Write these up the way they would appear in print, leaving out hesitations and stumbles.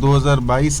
2022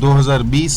2020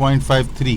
0.53،